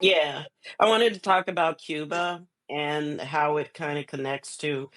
Yeah, I wanted to talk about Cuba and how it kind of connects to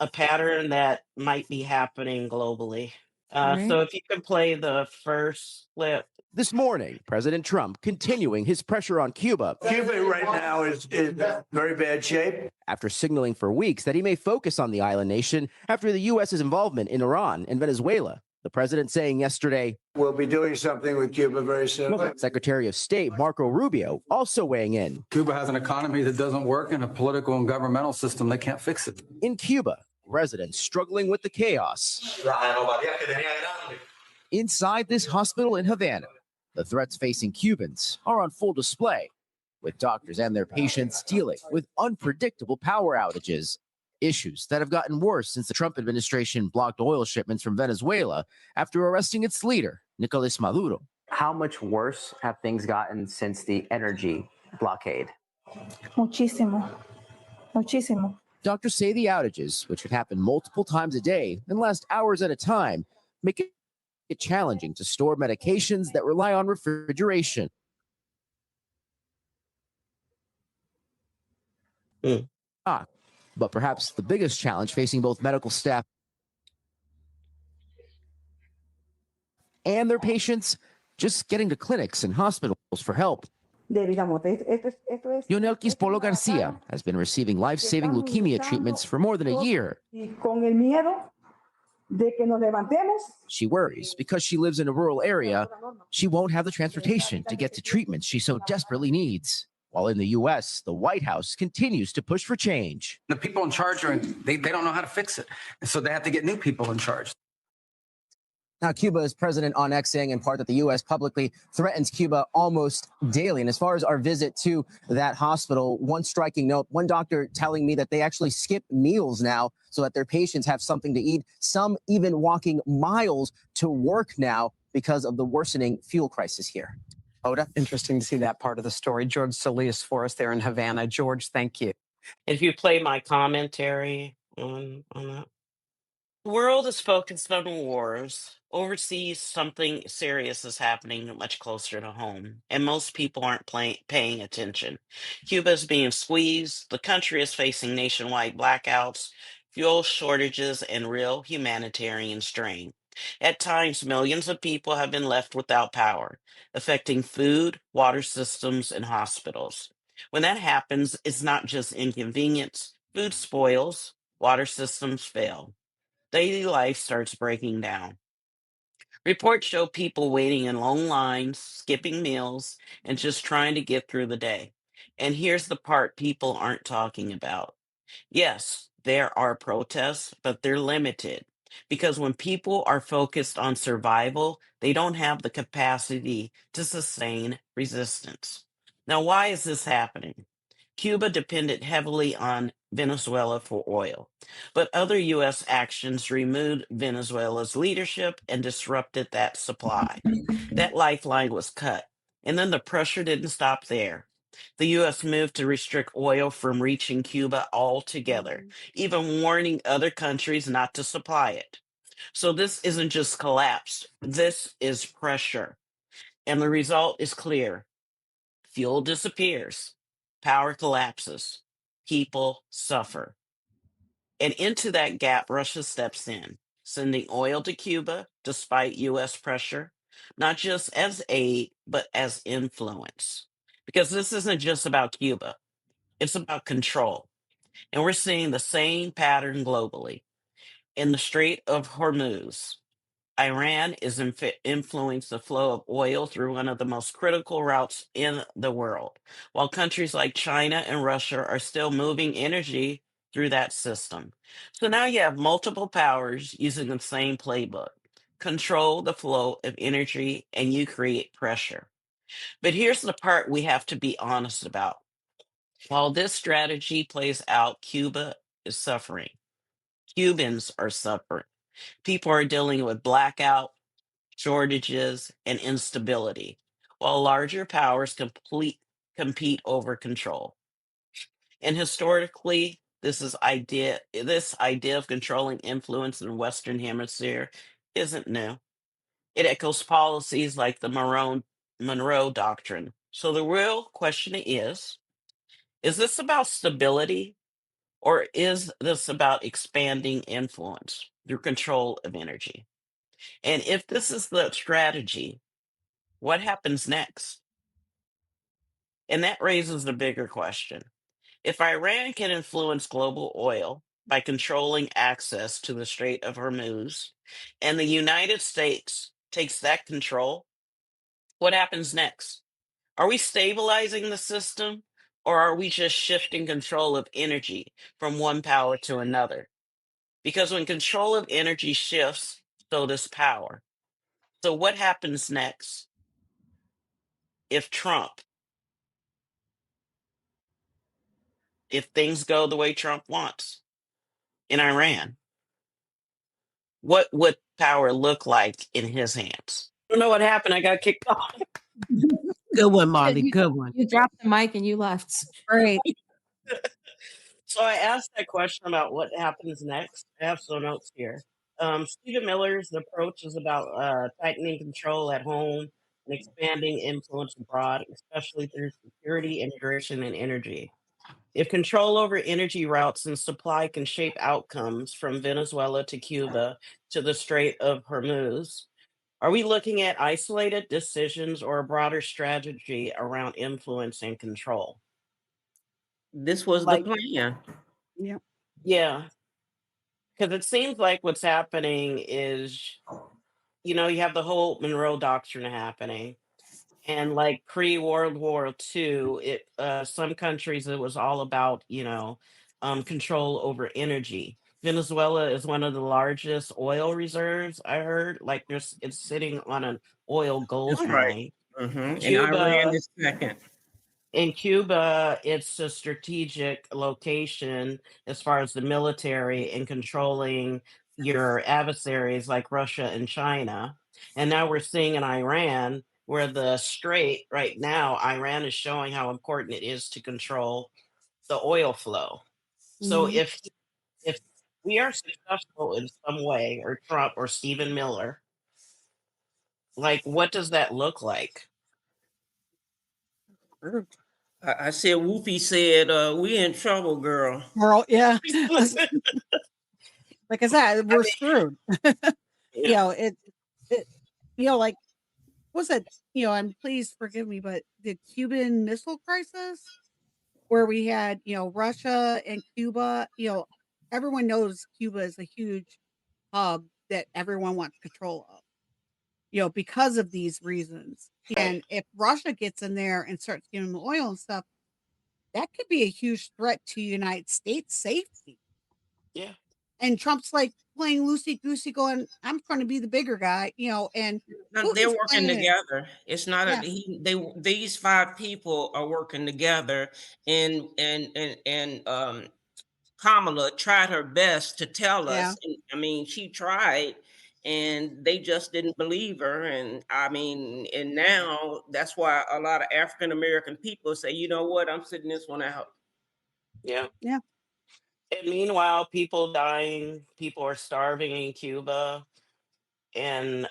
a pattern that might be happening globally. All So right. if you could play the first clip. This morning, President Trump continuing his pressure on Cuba Cuba right now is in very bad shape. after signaling for weeks that he may focus on the island nation after the U.S.'s involvement in Iran and Venezuela. The president saying yesterday, We'll be doing something with Cuba very soon. Secretary of State Marco Rubio also weighing in. Cuba has an economy that doesn't work and a political and governmental system that can't fix it. In Cuba, residents struggling with the chaos. Inside this hospital in Havana, the threats facing Cubans are on full display, with doctors and their patients dealing with unpredictable power outages, issues that have gotten worse since the Trump administration blocked oil shipments from Venezuela after arresting its leader, Nicolas Maduro. How much worse have things gotten since the energy blockade? Muchísimo. Muchísimo. Doctors say the outages, which could happen multiple times a day and last hours at a time, make it challenging to store medications that rely on refrigeration. Mm. But perhaps the biggest challenge facing both medical staff and their patients, just getting to clinics and hospitals for help. Yonelkis Polo Garcia has been receiving life-saving leukemia treatments for more than a year. She worries because she lives in a rural area, she won't have the transportation to get to treatments she so desperately needs. While in the U.S., the White House continues to push for change. The people in charge they don't know how to fix it. And so they have to get new people in charge. Now, Cuba's president on X saying in part that the U.S. publicly threatens Cuba almost daily. And as far as our visit to that hospital, one striking note, one doctor telling me that they actually skip meals now so that their patients have something to eat, some even walking miles to work now because of the worsening fuel crisis here. Oda, interesting to see that part of the story. George Solis for us there in Havana. George, thank you. If you play my commentary on that. The world is focused on wars. Overseas, something serious is happening much closer to home, and most people aren't paying attention. Cuba is being squeezed. The country is facing nationwide blackouts, fuel shortages, and real humanitarian strain. At times, millions of people have been left without power, affecting food, water systems, and hospitals. When that happens, it's not just inconvenience. Food spoils, water systems fail. Daily life starts breaking down. Reports show people waiting in long lines, skipping meals, and just trying to get through the day. And here's the part people aren't talking about. Yes, there are protests, but they're limited because when people are focused on survival, they don't have the capacity to sustain resistance. Now, why is this happening? Cuba depended heavily on Venezuela for oil, but other U.S. actions removed Venezuela's leadership and disrupted that supply. That lifeline was cut. And then the pressure didn't stop there. The U.S. moved to restrict oil from reaching Cuba altogether, even warning other countries not to supply it. So this isn't just collapse, this is pressure. And the result is clear: fuel disappears, power collapses, people suffer. And into that gap, Russia steps in, sending oil to Cuba despite U.S. pressure, not just as aid, but as influence. Because this isn't just about Cuba, it's about control. And we're seeing the same pattern globally. In the Strait of Hormuz, Iran is influencing the flow of oil through one of the most critical routes in the world, while countries like China and Russia are still moving energy through that system. So now you have multiple powers using the same playbook. Control the flow of energy and you create pressure. But here's the part we have to be honest about. While this strategy plays out, Cuba is suffering. Cubans are suffering. People are dealing with blackout, shortages, and instability, while larger powers compete over control. And historically, this idea of controlling influence in the Western Hemisphere isn't new. It echoes policies like the Monroe Doctrine, So the real question is this about stability or is this about expanding influence through control of energy? And if this is the strategy, what happens next? And that raises the bigger question. If Iran can influence global oil by controlling access to the Strait of Hormuz, and the United States takes that control, what happens next? Are we stabilizing the system, or are we just shifting control of energy from one power to another? Because when control of energy shifts, so does power. So, what happens next if if things go the way Trump wants in Iran? What would power look like in his hands? I don't know what happened. I got kicked off. Good one, Marley. You Good one. you dropped the mic and you left. Great. So I asked that question about what happens next. I have some notes here. Stephen Miller's approach is about tightening control at home and expanding influence abroad, especially through security, integration, and energy. If control over energy routes and supply can shape outcomes from Venezuela to Cuba to the Strait of Hormuz, are we looking at isolated decisions or a broader strategy around influence and control? This was the Like, plan. Yeah. yeah, because it seems like what's happening is, you have the whole Monroe Doctrine happening. And like pre-World War II, some countries it was all about, control over energy. Venezuela is one of the largest oil reserves, I heard. Like it's sitting on an oil gold That's right. mine. And Iran Cuba is second. in Cuba, it's a strategic location as far as the military and controlling your adversaries like Russia and China. And now we're seeing in Iran where the strait right now, Iran is showing how important it is to control the oil flow. So Mhm. if we are successful in some way, or Trump or Stephen Miller, like what does that look like? I said, Whoopi said, we in trouble, girl. Girl, yeah. I Like I said, we're mean, screwed. yeah, It like was it, and please forgive me, but the Cuban Missile Crisis where we had, Russia and Cuba, everyone knows Cuba is a huge hub that everyone wants control of, because of these reasons. right. And if Russia gets in there and starts giving them oil and stuff, that could be a huge threat to United States safety. Yeah. And Trump's like playing loosey goosey, going, "I'm going to be the bigger guy," and No, they're Putin's working playing it. together. It's not a Yeah, these five people are working together, and Kamala tried her best to tell yeah, us. And, I mean, she tried, and they just didn't believe her. And I mean, and now that's why a lot of African American people say, you know what, I'm sitting this one out. Yeah. yeah, And meanwhile, people dying, people are starving in Cuba, and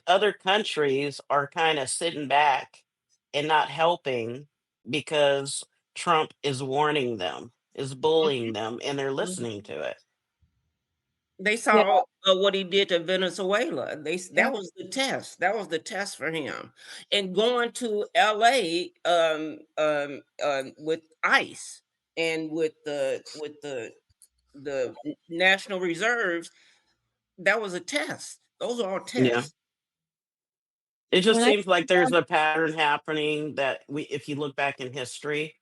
other countries are kind of sitting back and not helping because Trump is warning them, is bullying them, and they're listening to it. They yeah, saw what he did to Venezuela. yeah. That was the test. That was the test for him. And going to LA with ICE and with the national reserves, that was a test. Those are all Yeah. tests. It just When I seems like there's a pattern happening that if you look back in history,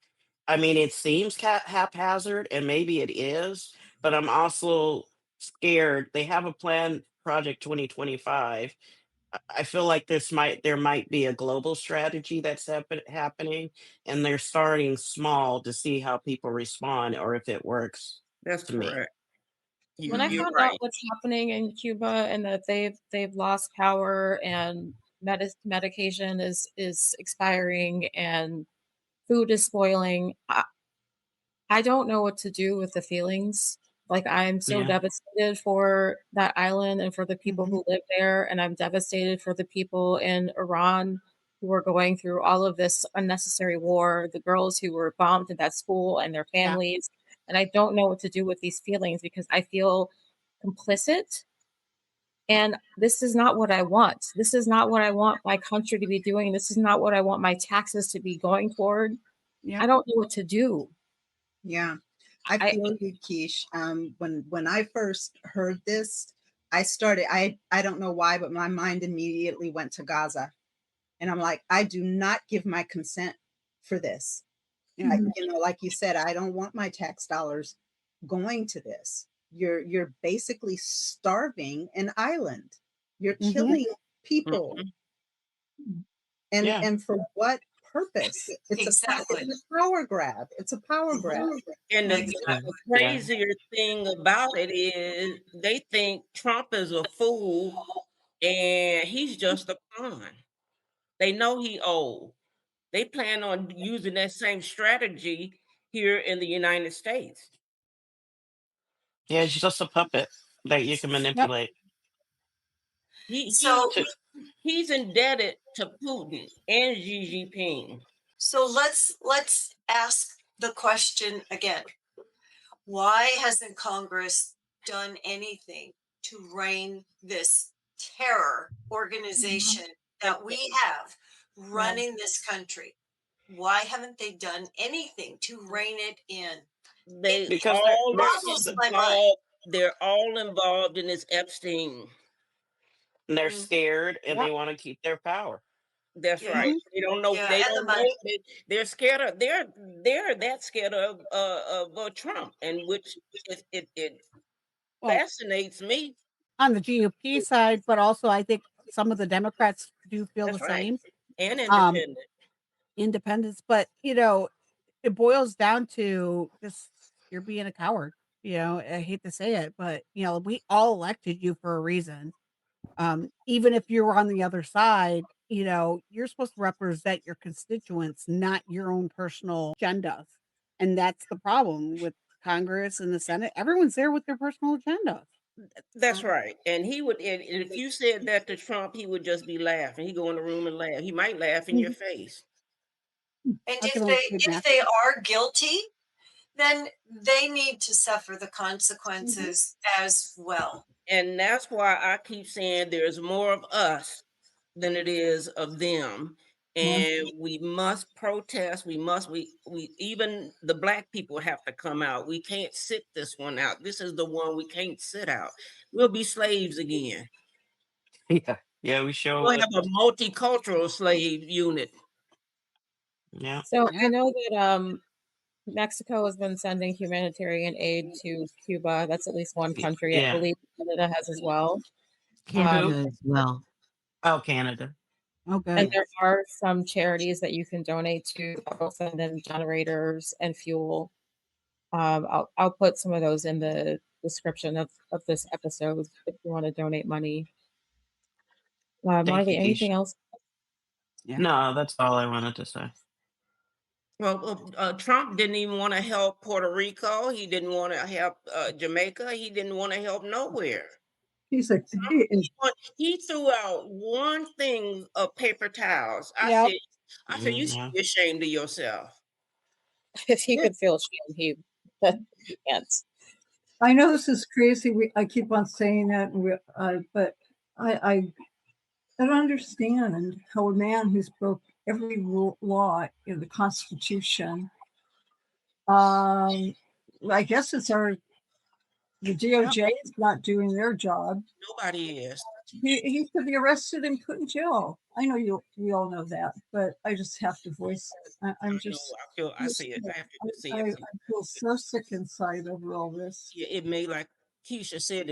I mean, it seems haphazard, and maybe it is, but I'm also scared. They have a plan, Project 2025. I feel like there might be a global strategy that's happening, and they're starting small to see how people respond or if it works That's to me. correct. when I You're found out right. what's happening in Cuba and that they've lost power and medication is expiring and food is spoiling, I don't know what to do with the feelings. Like, I'm so Yeah. devastated for that island and for the people Mhm. who live there, and I'm devastated for the people in Iran who are going through all of this unnecessary war, the girls who were bombed at that school and their Yeah. families. And I don't know what to do with these feelings because I feel complicit. And this is not what I want. This is not what I want my country to be doing. This is not what I want my taxes to be going toward. Yeah. I don't know what to do. Yeah, I I feel you, Keish. When I first heard this, I don't know why, but my mind immediately went to Gaza, and I'm like, I do not give my consent for this. Yeah. You know, like you said, I don't want my tax dollars going to this. You're basically starving an island. You're Mhm. killing people, Yeah. and for what purpose? It's a power grab. It's a power grab. And the Yeah. crazier thing about it is they think Trump is a fool and he's just a pawn. They know he old. They plan on using that same strategy here in the United States. Yeah, it's just a puppet that you can Yep. manipulate. So he's indebted to Putin and Xi Jinping. So let's ask the question again. Why hasn't Congress done anything to rein this terror organization that we have running this country? Why haven't they done anything to rein it in? They Because all boggles my mind. they're all involved in this Epstein. they're Mm. scared and Yep. they want to keep their power. That's Yeah. right. They don't know. Yeah, They and the don't know. money. They're scared of. They're that scared of Trump, and which it Well, fascinates me. on the GOP side, but also I think some of the Democrats do feel That's the right. same. And Um, independent. independence, but you know, it boils down to just you're being a coward. You know, I hate to say it, but you know, we all elected you for a reason. Even if you were on the other side, you know, you're supposed to represent your constituents, not your own personal agendas. And that's the problem with Congress and the Senate. Everyone's there with their personal agendas. That's right. And he would. And if you said that to Trump, he would just be laughing. He go in the room and laugh. He might laugh in your face. And I can only say if that. they are guilty, then they need to suffer the consequences as well. And that's why I keep saying there's more of us than it is of them. And we must protest. We even the black people have to come out. We can't sit this one out. This is the one we can't sit out. We'll be slaves again. Yeah. Yeah, we sure We'll would. have a multicultural slave unit. Yeah. So I Yeah. know that Mexico has been sending humanitarian aid to Cuba. That's at least one country. I Yeah. believe Canada has as well. Canada as well. Oh, Canada. Oh, And good. there are some charities that you can donate to that will send them generators and fuel. I'll put some of those in the description of this episode if you want to donate money. Thank Monica, you, anything Keisha. else? Yeah. No, that's all I wanted to say. Well, Trump didn't even want to help Puerto Rico. He didn't want to help Jamaica. He didn't want to help nowhere. He's a He threw out one thing of paper towels. Yep. I said, you should Yeah. be ashamed of yourself. If he could feel shame, he can't. I know this is crazy. I keep on saying that, but I don't understand how a man who's broke every law in the Constitution. I guess the DOJ is not doing their job. Nobody is. He should be arrested and put in jail. I know we all know that, but I just have to voice it. I'm just. I see it. I have to see I it. feel so sick inside over all this. It may, like Keisha said,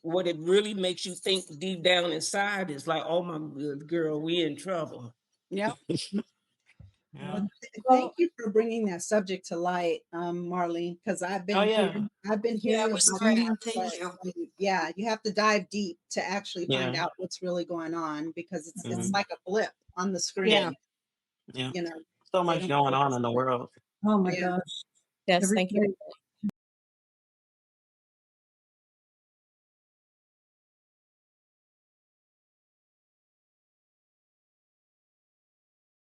what it really makes you think deep down inside is like, oh my good girl, we in trouble. Yep. Yeah. Thank you for bringing that subject to light, Marlene, because I've been Oh, yeah. Yeah, it was great. Thank you. Yeah, you have to dive deep to actually find Yeah. out what's really going on because it's Mhm. like a blip on the screen. Yeah. Yeah. You know, So they much don't going on focus in the on it. world. Oh my Yeah. gosh. Yes, Every thank you. day.